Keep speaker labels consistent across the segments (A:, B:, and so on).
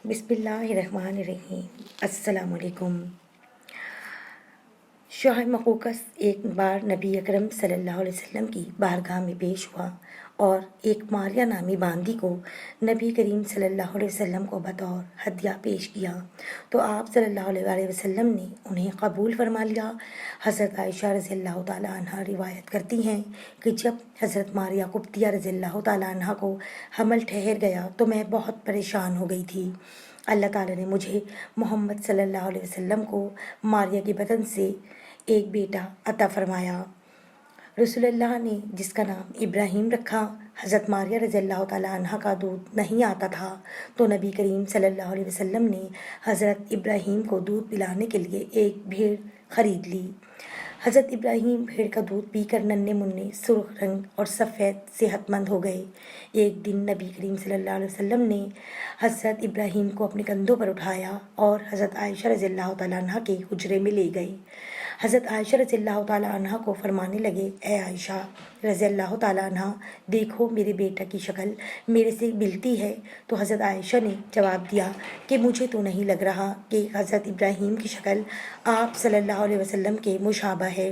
A: بسم اللہ الرحمن الرحیم۔ السلام علیکم۔ شاہ مقوقس ایک بار نبی اکرم صلی اللہ علیہ وسلم کی بارگاہ میں پیش ہوا اور ایک ماریہ نامی باندی کو نبی کریم صلی اللہ علیہ وسلم کو بطور ہدیہ پیش کیا تو آپ صلی اللہ علیہ وسلم نے انہیں قبول فرما لیا۔ حضرت عائشہ رضی اللہ تعالیٰ عنہ روایت کرتی ہیں کہ جب حضرت ماریہ قبطیہ رضی اللہ تعالیٰ عنہ کو حمل ٹھہر گیا تو میں بہت پریشان ہو گئی تھی۔ اللہ تعالیٰ نے مجھے محمد صلی اللہ علیہ وسلم کو ماریہ کے بدن سے ایک بیٹا عطا فرمایا۔ رسول اللہ نے جس کا نام ابراہیم رکھا۔ حضرت ماریہ رضی اللہ تعالیٰ عنہ کا دودھ نہیں آتا تھا تو نبی کریم صلی اللہ علیہ وسلم نے حضرت ابراہیم کو دودھ پلانے کے لیے ایک بھیڑ خرید لی۔ حضرت ابراہیم بھیڑ کا دودھ پی کر ننھے منھے سرخ رنگ اور سفید صحت مند ہو گئے۔ ایک دن نبی کریم صلی اللہ علیہ وسلم نے حضرت ابراہیم کو اپنے کندھوں پر اٹھایا اور حضرت عائشہ رضی اللہ تعالیٰ عنہ کے حجرے میں لے گئے۔ حضرت عائشہ رضی اللہ تعالیٰ عنہ کو فرمانے لگے، اے عائشہ رضی اللہ تعالیٰ عنہ، دیکھو میرے بیٹا کی شکل میرے سے ملتی ہے۔ تو حضرت عائشہ نے جواب دیا کہ مجھے تو نہیں لگ رہا کہ حضرت ابراہیم کی شکل آپ صلی اللہ علیہ وسلم کے مشابہ ہے۔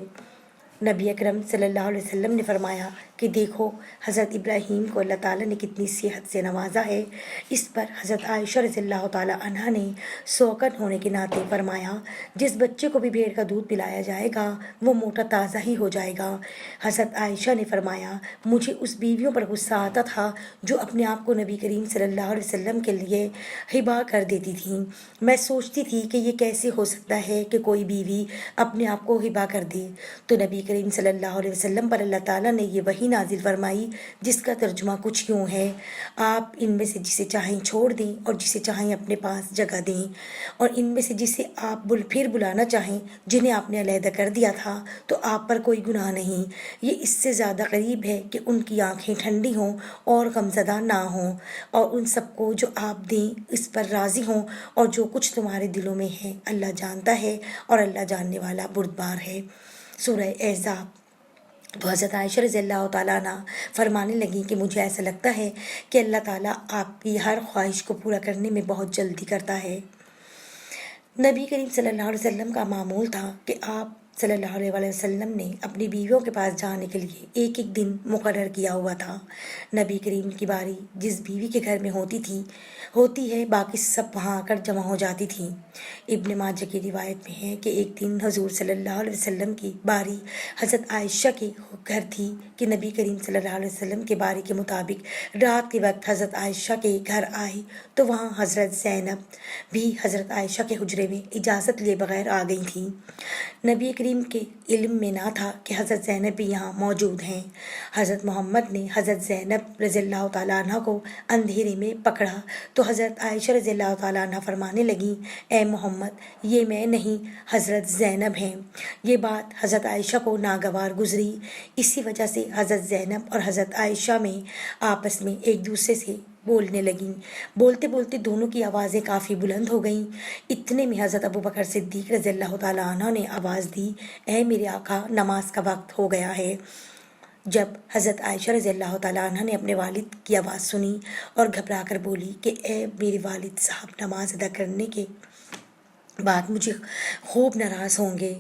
A: نبی اکرم صلی اللہ علیہ وسلم نے فرمایا کہ دیکھو حضرت ابراہیم کو اللہ تعالیٰ نے کتنی صحت سے نوازا ہے۔ اس پر حضرت عائشہ رضی اللہ تعالیٰ عنہ نے سوکن ہونے کے ناطے فرمایا، جس بچے کو بھی بھیڑ کا دودھ پلایا جائے گا وہ موٹا تازہ ہی ہو جائے گا۔ حضرت عائشہ نے فرمایا، مجھے اس بیویوں پر غصہ آتا تھا جو اپنے آپ کو نبی کریم صلی اللہ علیہ وسلم کے لیے ہبا کر دیتی تھیں۔ میں سوچتی تھی کہ یہ کیسے ہو سکتا ہے کہ کوئی بیوی اپنے آپ کو ہبا کر دے۔ تو نبی کریم صلی اللہ علیہ وسلم پر اللہ تعالیٰ نے یہ وحی نازل فرمائی جس کا ترجمہ کچھ یوں ہے، آپ ان میں سے جسے چاہیں چھوڑ دیں اور جسے چاہیں اپنے پاس جگہ دیں، اور ان میں سے جسے آپ پھر بلانا چاہیں جنہیں آپ نے علیحدہ کر دیا تھا تو آپ پر کوئی گناہ نہیں۔ یہ اس سے زیادہ قریب ہے کہ ان کی آنکھیں ٹھنڈی ہوں اور غمزدہ نہ ہوں، اور ان سب کو جو آپ دیں اس پر راضی ہوں، اور جو کچھ تمہارے دلوں میں ہے اللہ جانتا ہے اور اللہ جاننے والا بردبار ہے۔ سورہ احزاب۔ تو حضرت عائشہ رضی اللہ تعالیٰ عنہ فرمانے لگیں کہ مجھے ایسا لگتا ہے کہ اللہ تعالیٰ آپ کی ہر خواہش کو پورا کرنے میں بہت جلدی کرتا ہے۔ نبی کریم صلی اللہ علیہ وسلم کا معمول تھا کہ آپ صلی اللہ علیہ وسلم نے اپنی بیویوں کے پاس جانے کے لیے ایک ایک دن مقرر کیا ہوا تھا۔ نبی کریم کی باری جس بیوی کے گھر میں ہوتی ہے باقی سب وہاں آ کر جمع ہو جاتی تھیں۔ ابن ماجہ کی روایت میں ہے کہ ایک دن حضور صلی اللہ علیہ وسلم کی باری حضرت عائشہ کے گھر تھی کہ نبی کریم صلی اللہ علیہ وسلم کے باری کے مطابق رات کے وقت حضرت عائشہ کے گھر آئے تو وہاں حضرت زینب بھی حضرت عائشہ کے حجرے میں اجازت لیے بغیر آ گئی تھیں۔ نبی کریم کے علم میں نہ تھا کہ حضرت زینب بھی یہاں موجود ہیں۔ حضرت محمد نے حضرت زینب رضی اللہ تعالیٰ عنہ کو اندھیرے میں پکڑا تو حضرت عائشہ رضی اللہ تعالیٰ عنہ فرمانے لگیں، اے محمد یہ میں نہیں حضرت زینب ہیں۔ یہ بات حضرت عائشہ کو ناگوار گزری، اسی وجہ سے حضرت زینب اور حضرت عائشہ میں آپس میں ایک دوسرے سے بولنے لگیں۔ بولتے بولتے دونوں کی آوازیں کافی بلند ہو گئیں۔ اتنے میں حضرت ابوبکر صدیق رضی اللہ تعالیٰ عنہ نے آواز دی، اے میرے آقا نماز کا وقت ہو گیا ہے۔ جب حضرت عائشہ رضی اللہ تعالیٰ عنہ نے اپنے والد کی آواز سنی اور گھبرا کر بولی کہ اے میرے والد صاحب، نماز ادا کرنے کے بعد مجھے خوب ناراض ہوں گے۔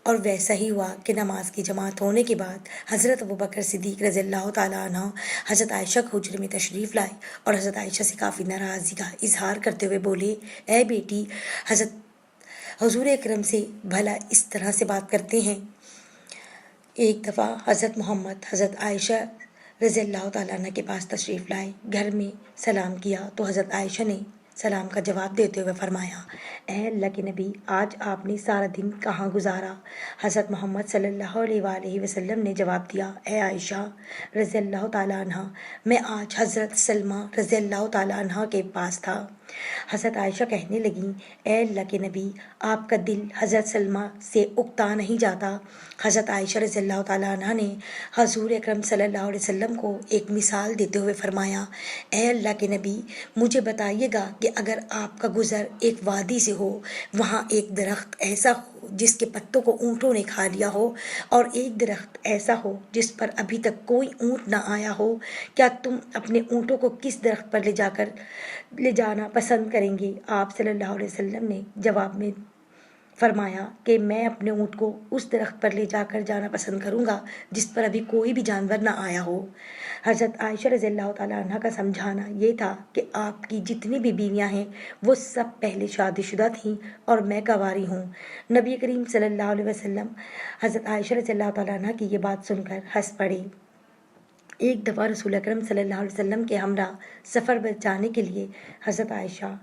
A: اور ویسا ہی ہوا کہ نماز کی جماعت ہونے کے بعد حضرت ابوبکر صدیق رضی اللہ تعالیٰ عنہ حضرت عائشہ کے حجرے میں تشریف لائے اور حضرت عائشہ سے کافی ناراضگی کا اظہار کرتے ہوئے بولے، اے بیٹی، حضور اکرم سے بھلا اس طرح سے بات کرتے ہیں؟ ایک دفعہ حضرت محمد حضرت عائشہ رضی اللہ تعالیٰ عنہ کے پاس تشریف لائے، گھر میں سلام کیا تو حضرت عائشہ نے سلام کا جواب دیتے ہوئے فرمایا، اے اللہ کے نبی، آج آپ نے سارا دن کہاں گزارا؟ حضرت محمد صلی اللہ علیہ وآلہ وسلم نے جواب دیا، اے عائشہ رضی اللہ تعالیٰ عنہ، میں آج حضرت سلمہ رضی اللہ تعالیٰ عنہ کے پاس تھا۔ حضرت عائشہ کہنے لگیں، اے اللہ کے نبی، آپ کا دل حضرت سلمہ سے اکتا نہیں جاتا؟ حضرت عائشہ رضی اللہ تعالیٰ عنہ نے حضور اکرم صلی اللہ علیہ وسلم کو ایک مثال دیتے ہوئے فرمایا، اے اللہ کے نبی، مجھے بتائیے گا کہ اگر آپ کا گزر ایک وادی سے ہو، وہاں ایک درخت ایسا ہو جس کے پتوں کو اونٹوں نے کھا لیا ہو، اور ایک درخت ایسا ہو جس پر ابھی تک کوئی اونٹ نہ آیا ہو، کیا تم اپنے اونٹوں کو کس درخت پر لے جانا پسند کریں گے؟ آپ صلی اللہ علیہ وسلم نے جواب میں فرمایا کہ میں اپنے اونٹ کو اس درخت پر لے جا کر جانا پسند کروں گا جس پر ابھی کوئی بھی جانور نہ آیا ہو۔ حضرت عائشہ رضی اللہ تعالیٰ عنہ کا سمجھانا یہ تھا کہ آپ کی جتنی بھی بیویاں ہیں وہ سب پہلے شادی شدہ تھیں اور میں کنواری ہوں۔ نبی کریم صلی اللہ علیہ وسلم حضرت عائشہ رضی اللہ تعالیٰ عنہ کی یہ بات سن کر ہنس پڑے۔ ایک دفعہ رسول اکرم صلی اللہ علیہ وسلم کے ہمراہ سفر پر جانے کے لیے حضرت عائشہ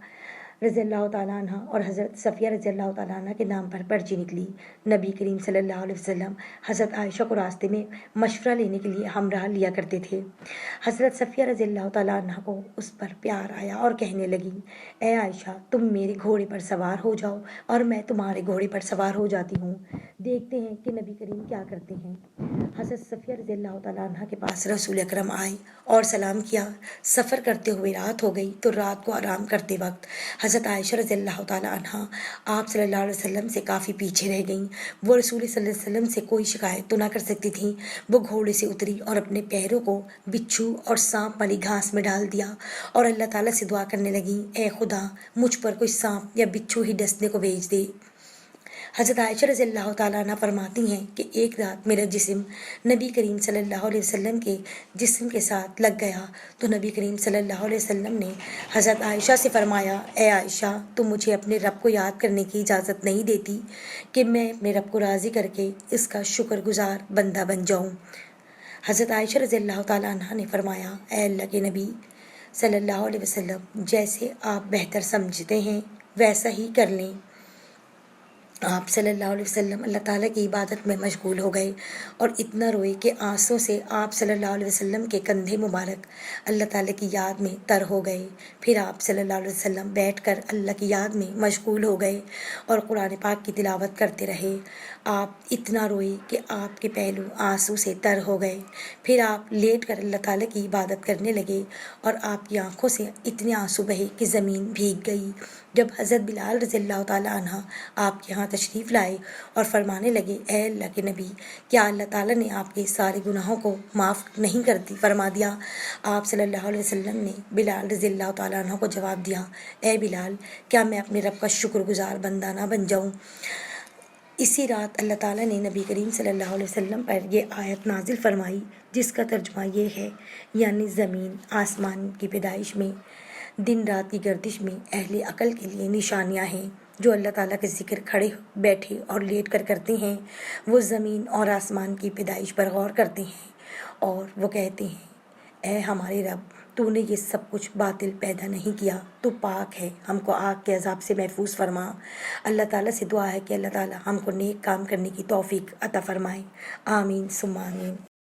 A: رضی اللہ تعالیٰ عنہ اور حضرت صفیہ رضی اللہ تعالیٰ عنہ کے نام پر پرچی نکلی۔ نبی کریم صلی اللہ علیہ وسلم حضرت عائشہ کو راستے میں مشورہ لینے کے لیے ہمراہ لیا کرتے تھے۔ حضرت صفیہ رضی اللہ تعالیٰ عنہ کو اس پر پیار آیا اور کہنے لگی، اے عائشہ، تم میرے گھوڑے پر سوار ہو جاؤ اور میں تمہارے گھوڑے پر سوار ہو جاتی ہوں، دیکھتے ہیں کہ نبی کریم کیا کرتے ہیں۔ حضرت صفیہ رضی اللہ تعالیٰ عنہ کے پاس رسول اکرم آئے اور سلام کیا۔ سفر کرتے ہوئے رات ہو گئی تو رات کو آرام کرتے وقت حضرت عائشہ رضی اللہ تعالیٰ عنہ آپ صلی اللہ علیہ وسلم سے کافی پیچھے رہ گئیں۔ وہ رسول صلی اللہ علیہ وسلم سے کوئی شکایت تو نہ کر سکتی تھیں۔ وہ گھوڑے سے اتری اور اپنے پیروں کو بچھو اور سانپ والی گھاس میں ڈال دیا اور اللہ تعالیٰ سے دعا کرنے لگیں، اے خدا، مجھ پر کوئی سانپ یا بچھو ہی ڈسنے کو بھیج دے۔ حضرت عائشہ رضی اللہ تعالیٰ عنہ فرماتی ہیں کہ ایک رات میرا جسم نبی کریم صلی اللہ علیہ وسلم کے جسم کے ساتھ لگ گیا تو نبی کریم صلی اللہ علیہ وسلم نے حضرت عائشہ سے فرمایا، اے عائشہ، تم مجھے اپنے رب کو یاد کرنے کی اجازت نہیں دیتی کہ میں اپنے رب کو راضی کر کے اس کا شکر گزار بندہ بن جاؤں؟ حضرت عائشہ رضی اللہ تعالیٰ عنہ نے فرمایا، اے اللہ کے نبی صلی اللہ علیہ وسلم، جیسے آپ بہتر سمجھتے ہیں ویسا ہی کر لیں۔ آپ صلی اللہ علیہ وسلم اللہ تعالیٰ کی عبادت میں مشغول ہو گئے اور اتنا روئے کہ آنسوں سے آپ صلی اللہ علیہ وسلم کے کندھے مبارک اللہ تعالیٰ کی یاد میں تر ہو گئے۔ پھر آپ صلی اللہ علیہ وسلم بیٹھ کر اللہ کی یاد میں مشغول ہو گئے اور قرآن پاک کی تلاوت کرتے رہے۔ آپ اتنا روئے کہ آپ کے پہلو آنسوں سے تر ہو گئے۔ پھر آپ لیٹ کر اللہ تعالیٰ کی عبادت کرنے لگے اور آپ کی آنکھوں سے اتنے آنسو بہے کہ زمین بھیگ گئی۔ جب حضرت بلال رضی اللہ تعالیٰ عنہ آپ کے یہاں تشریف لائے اور فرمانے لگے، اے اللہ کے نبی، کیا اللہ تعالیٰ نے آپ کے سارے گناہوں کو معاف نہیں فرما دیا؟ آپ صلی اللہ علیہ وسلم نے بلال رضی اللہ تعالیٰ عنہ کو جواب دیا، اے بلال، کیا میں اپنے رب کا شکر گزار بندہ نہ بن جاؤں؟ اسی رات اللہ تعالیٰ نے نبی کریم صلی اللہ علیہ وسلم پر یہ آیت نازل فرمائی جس کا ترجمہ یہ ہے، یعنی زمین آسمان کی پیدائش میں، دن رات کی گردش میں اہل عقل کے لیے نشانیاں ہیں۔ جو اللہ تعالیٰ کے ذکر کھڑے بیٹھے اور لیٹ کر کرتے ہیں وہ زمین اور آسمان کی پیدائش پر غور کرتے ہیں اور وہ کہتے ہیں، اے ہمارے رب، تو نے یہ سب کچھ باطل پیدا نہیں کیا، تو پاک ہے، ہم کو آگ کے عذاب سے محفوظ فرما۔ اللہ تعالیٰ سے دعا ہے کہ اللہ تعالیٰ ہم کو نیک کام کرنے کی توفیق عطا فرمائے۔ آمین ثم آمین۔